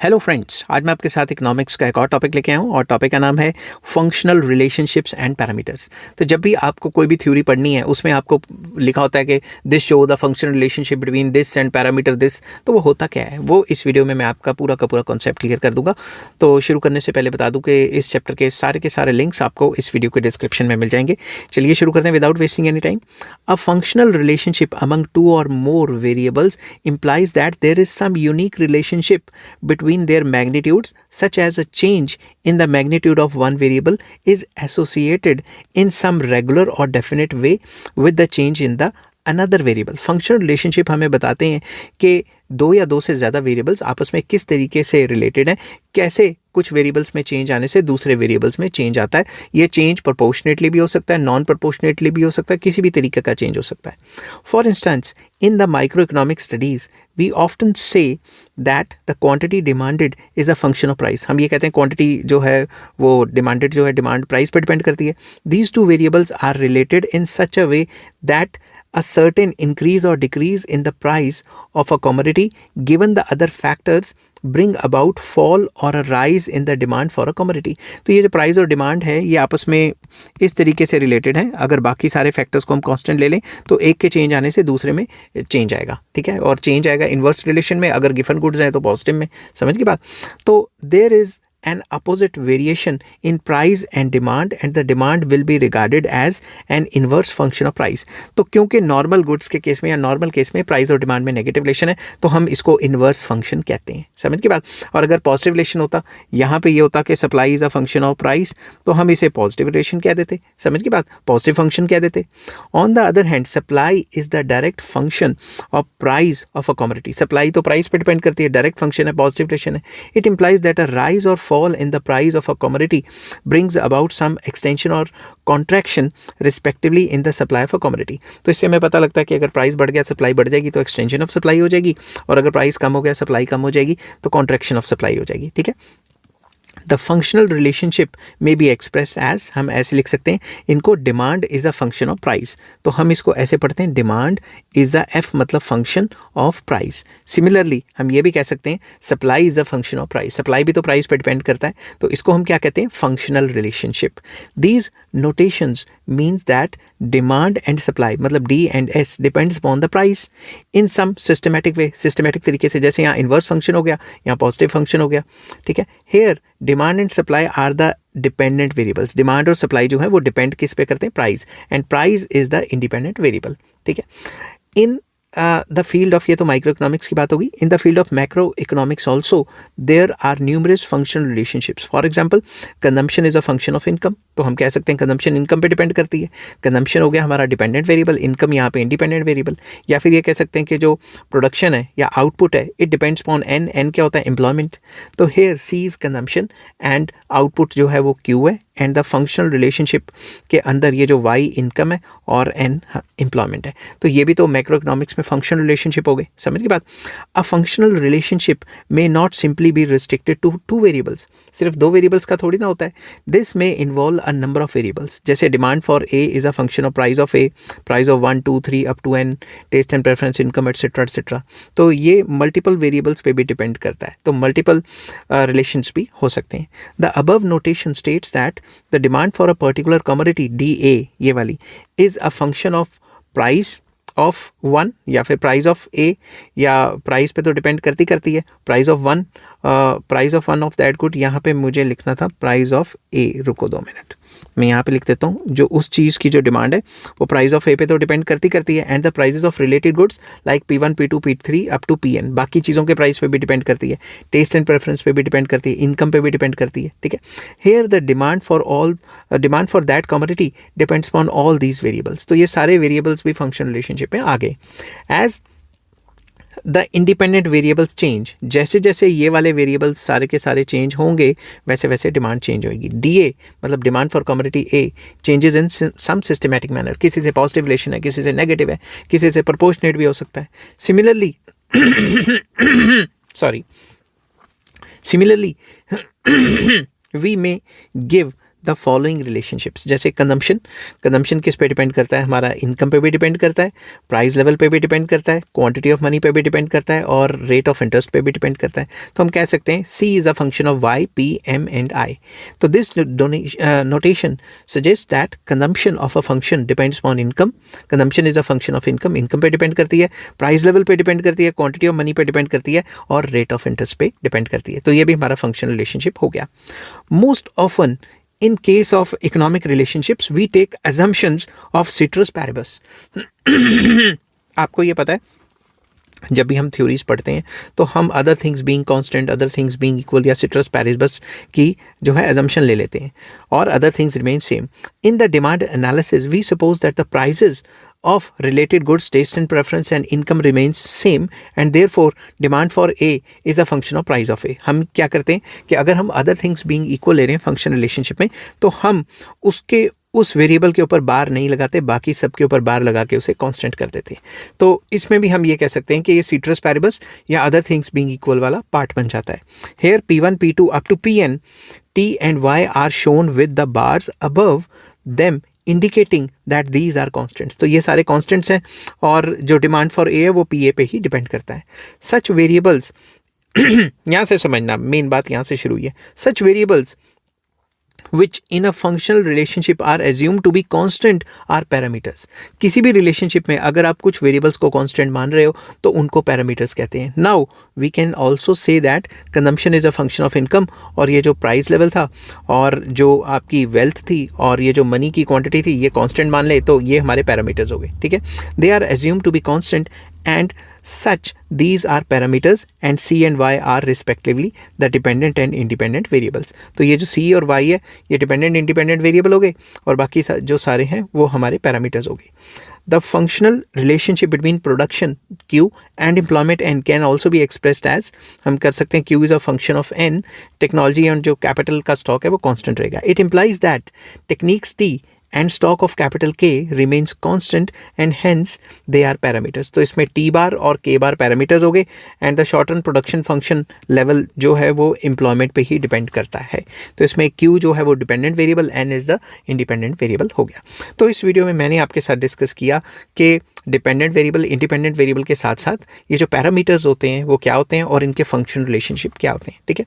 Hello friends, आज मैं आपके साथ इकोनॉमिक्स का एक और टॉपिक लेके आया हूँ और टॉपिक का नाम है फंक्शनल रिलेशनशिप्स एंड पैरामीटर्स। तो जब भी आपको कोई भी थ्योरी पढ़नी है उसमें आपको लिखा होता है कि this show the functional relationship between this and parameter this. तो वो होता क्या है वो इस वीडियो में मैं आपका पूरा का पूरा कॉन्सेप्ट क्लियर कर दूंगा। तो शुरू करने से पहले बता दूं कि इस चैप्टर के सारे लिंक्स आपको इस वीडियो के डिस्क्रिप्शन में मिल जाएंगे। चलिए शुरू करते हैं without wasting any time. A functional relationship among two और more variables implies that there is some unique relationship between their magnitudes, such as a change in the magnitude of one variable is associated in some regular or definite way with the change in the another variable. Functional relationship हमें बताते हैं कि दो या दो से ज़्यादा variables आपस में किस तरीके से रिलेटेड हैं, कैसे कुछ वेरिएबल्स में चेंज आने से दूसरे वेरिएबल्स में चेंज आता है। ये चेंज प्रोपोर्शनेटली भी हो सकता है, नॉन प्रोपोर्शनेटली भी हो सकता है, किसी भी तरीके का चेंज हो सकता है। For instance, in the micro economic studies we often say that the quantity demanded is a function of price. हम ये कहते हैं क्वांटिटी जो है वो डिमांडेड जो है डिमांड प्राइस पर डिपेंड करती है। These two variables are related in such a way that a certain increase or decrease in the price of a commodity given the other factors bring about fall or a rise in the demand for a commodity। तो ये जो price और demand है ये आपस में इस तरीके से रिलेटेड है। अगर बाकी सारे फैक्टर्स को हम कांस्टेंट ले लें तो एक के चेंज आने से दूसरे में चेंज आएगा, ठीक है। और चेंज आएगा इन्वर्स रिलेशन में, अगर गिवन गुड्स हैं तो पॉजिटिव में। समझ की बात। तो there is an opposite variation in price and the demand will be regarded as an inverse function of price। तो क्योंकि नॉर्मल गुड्स के केस में या नॉर्मल केस में प्राइस और डिमांड में नेगेटिव रिलेशन है तो हम इसको इन्वर्स फंक्शन कहते हैं। समझ की बात। और अगर पॉजिटिव रिलेशन होता, यहाँ पे ये होता कि supply is a function of price, तो हम इसे पॉजिटिव रिलेशन कह देते। समझ की बात, पॉजिटिव फंक्शन कह देते। On the other hand supply is the direct function of price of a commodity. Supply तो प्राइस पे डिपेंड करती है, डायरेक्ट फंक्शन है, पॉजिटिव रिलेशन है। It implies that a rise और fall in the price of a commodity brings about some extension or contraction respectively in the supply of a commodity। तो इससे हमें पता लगता है कि अगर प्राइस बढ़ गया सप्लाई बढ़ जाएगी तो एक्सटेंशन ऑफ सप्लाई हो जाएगी, और अगर प्राइस कम हो गया सप्लाई कम हो जाएगी तो कॉन्ट्रैक्शन ऑफ सप्लाई हो जाएगी, ठीक है। द फंक्शनल रिलेशनशिप में बी एक्सप्रेस एज, हम ऐसे लिख सकते हैं इनको, demand is a function of price. तो हम इसको ऐसे पढ़ते हैं, डिमांड इज अ एफ मतलब फंक्शन ऑफ प्राइस। सिमिलरली हम ये भी कह सकते हैं supply is a function of price. Supply भी तो प्राइस पर डिपेंड करता है, तो इसको हम क्या कहते हैं, functional relationship. These notations means that demand and supply मतलब D and S depends upon the price in some systematic way. Systematic तरीके से, जैसे यहाँ इन्वर्स फंक्शन हो गया, यहाँ पॉजिटिव फंक्शन हो गया, ठीक है। Here demand and supply are the dependent variables. Demand और सप्लाई जो है वो डिपेंड किस पे करते हैं, price, and price is the independent variable, ठीक है। इन द फील्ड ऑफ, ये तो माइक्रो इकोनॉमिक्स की बात होगी। In the field of macro economics also there are numerous functional relationships. For example, consumption is a function of income. तो हम कह सकते हैं कंजम्पशन इनकम पे डिपेंड करती है। कंजम्पशन हो गया हमारा डिपेंडेंट वेरिएबल, इनकम यहाँ पे इंडिपेंडेंट वेरिएबल। या फिर ये कह सकते हैं कि जो प्रोडक्शन है या आउटपुट है it depends upon N. N क्या होता है, एम्प्लॉयमेंट। तो here C is consumption and output जो है वो क्यू है, एंड द फंक्शनल रिलेशनशिप के अंदर ये जो वाई इनकम है और एन एम्प्लॉयमेंट है। तो ये भी तो मैक्रो इकोनॉमिक्स में फंक्शनल रिलेशनशिप हो गई। समझ की बात। A functional relationship may not simply be restricted to two variables. सिर्फ दो वेरिएबल्स का थोड़ी ना होता है। This may involve a number of variables. जैसे demand for A is a function of price of A, price of 1 2 3 up to N, taste and preference, income etcetera etcetera. तो ये मल्टीपल वेरिएबल्स पे भी डिपेंड करता है, तो multiple relations भी हो सकते हैं। The above notation states that the demand for a particular commodity DA ये वाली is a function of price of one या फिर price of A, या price पे तो डिपेंड करती है, price of one of that good। यहाँ पे मुझे लिखना था price of A, रुको 2 मिनट, मैं यहाँ पे लिख देता हूँ। जो उस चीज़ की जो डिमांड है वो प्राइस ऑफ ए पे तो डिपेंड करती है, and the prices of related goods like P1 P2 P3 up to Pn, बाकी चीज़ों के प्राइस पे भी डिपेंड करती है, टेस्ट एंड प्रेफरेंस पे भी डिपेंड करती है, इनकम पे भी डिपेंड करती है, ठीक है। Here the demand for that commodity depends upon all these variables. तो ये सारे वेरिएबल्स भी फंक्शनल रिलेशनशिप में आ गए। As the independent variables change, जैसे जैसे ये वाले वेरिएबल्स सारे के सारे चेंज होंगे वैसे वैसे डिमांड चेंज होगी। DA मतलब demand for commodity A changes in some systematic manner. किसी से पॉजिटिव रिलेशन है, किसी से नेगेटिव है, किसी से प्रोपोर्शनेट भी हो सकता है। Similarly we may give the following relationships. जैसे कंजम्पशन किस पे डिपेंड करता है, हमारा इनकम पे भी डिपेंड करता है, प्राइस लेवल पे भी डिपेंड करता है, क्वांटिटी ऑफ मनी पे भी डिपेंड करता है और रेट ऑफ इंटरेस्ट पे भी डिपेंड करता है। तो हम कह सकते हैं C is a function of Y, P, M and I. तो this notation suggests that consumption of a function depends on income. Consumption is a function of income. Income पे डिपेंड करती है, प्राइस लेवल पे depend करती है, quantity of money पे depend करती है और रेट ऑफ इंटरेस्ट पे डिपेंड करती है। तो ये भी हमारा फंक्शनल रिलेशनशिप हो गया। Most often in case of economic relationships we take assumptions of ceteris paribus। आपको ये पता है जब भी हम थ्योरीज पढ़ते हैं तो हम other things being constant, other things being equal या सिट्रस पैरिबस की जो है अजम्पशन ले लेते हैं और other things remain same. In the demand analysis we suppose that the prices of related goods, taste and preference and income remains same and therefore demand for A is a function of price of A। हम क्या करते हैं कि अगर हम other things being equal ले रहे हैं फंक्शन रिलेशनशिप में तो हम उसके उस वेरिएबल के ऊपर बार नहीं लगाते, बाकी सब के ऊपर बार लगा के उसे कांस्टेंट कर देते हैं। तो इसमें भी हम ये कह सकते हैं कि ये सीट्रस पैरिबस या अदर थिंग्स बीइंग इक्वल वाला पार्ट बन जाता है। Here P1 P2 up to Pn T and Y are shown with the bars above them indicating that these are constants. तो ये सारे कॉन्स्टेंट्स हैं और जो डिमांड फॉर ए है वो पी ए पे ही डिपेंड करता है। सच वेरिएबल्स यहाँ से समझना, मेन बात यहाँ से शुरू हुई है। सच variables which in a functional relationship are assumed to be constant are parameters। किसी भी रिलेशनशिप में अगर आप कुछ वेरिएबल्स को कांस्टेंट मान रहे हो तो उनको पैरामीटर्स कहते हैं। Now we can also say that consumption is a function of income, और ये जो प्राइस लेवल था और जो आपकी वेल्थ थी और ये जो मनी की क्वांटिटी थी ये कांस्टेंट मान ले तो ये हमारे पैरामीटर्स हो गए। ठीक है, they are assumed to be constant and such these are parameters and C and Y are respectively the dependent and independent variables। तो ये जो C और Y है ये डिपेंडेंट इंडिपेंडेंट वेरिएबल हो गए और बाकी जो सारे हैं वो हमारे पैरामीटर्स हो गए। The functional relationship between production Q and employment N can also be expressed as, हम कर सकते हैं Q is a function of N, technology और जो कैपिटल का स्टॉक है वो कांस्टेंट रहेगा। It implies that techniques T and stock of capital K remains constant and hence they are parameters। तो इसमें T बार और K बार पैरामीटर्स हो गए and the short run production function level जो है वो एम्प्लॉयमेंट पे ही डिपेंड करता है। तो इसमें Q जो है वो dependent variable, N is the independent variable हो गया। तो इस वीडियो में मैंने आपके साथ डिस्कस किया कि डिपेंडेंट वेरिएबल, इंडिपेंडेंट वेरिएबल के साथ साथ ये जो पैरामीटर्स होते हैं वो क्या होते हैं और इनके फंक्शन रिलेशनशिप क्या होते हैं। ठीक है,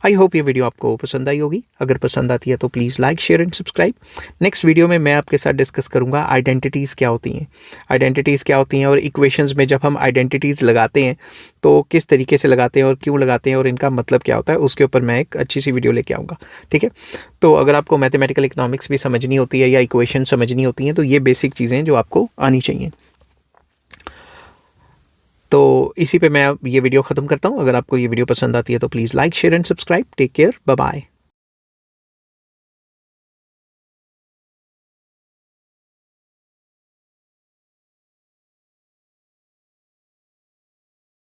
आई होप ये वीडियो आपको पसंद आई होगी। अगर पसंद आती है तो please like, share and subscribe. Next video में मैं आपके साथ डिस्कस करूंगा आइडेंटिटीज़ क्या होती हैं, आइडेंटिटीज़ क्या होती हैं और इक्वेशंस में जब हम आइडेंटिटीज़ लगाते हैं तो किस तरीके से लगाते हैं और क्यों लगाते हैं और इनका मतलब क्या होता है, उसके ऊपर मैं एक अच्छी सी वीडियो लेके आऊँगा। ठीक है, तो अगर आपको मैथमेटिकल इकोनॉमिक्स भी समझनी होती है या इक्वेशन समझनी होती हैं तो ये बेसिक चीज़ें जो आपको आनी चाहिए। तो इसी पे मैं ये वीडियो ख़त्म करता हूँ। अगर आपको ये वीडियो पसंद आती है तो please like, share and subscribe. Take care, bye bye.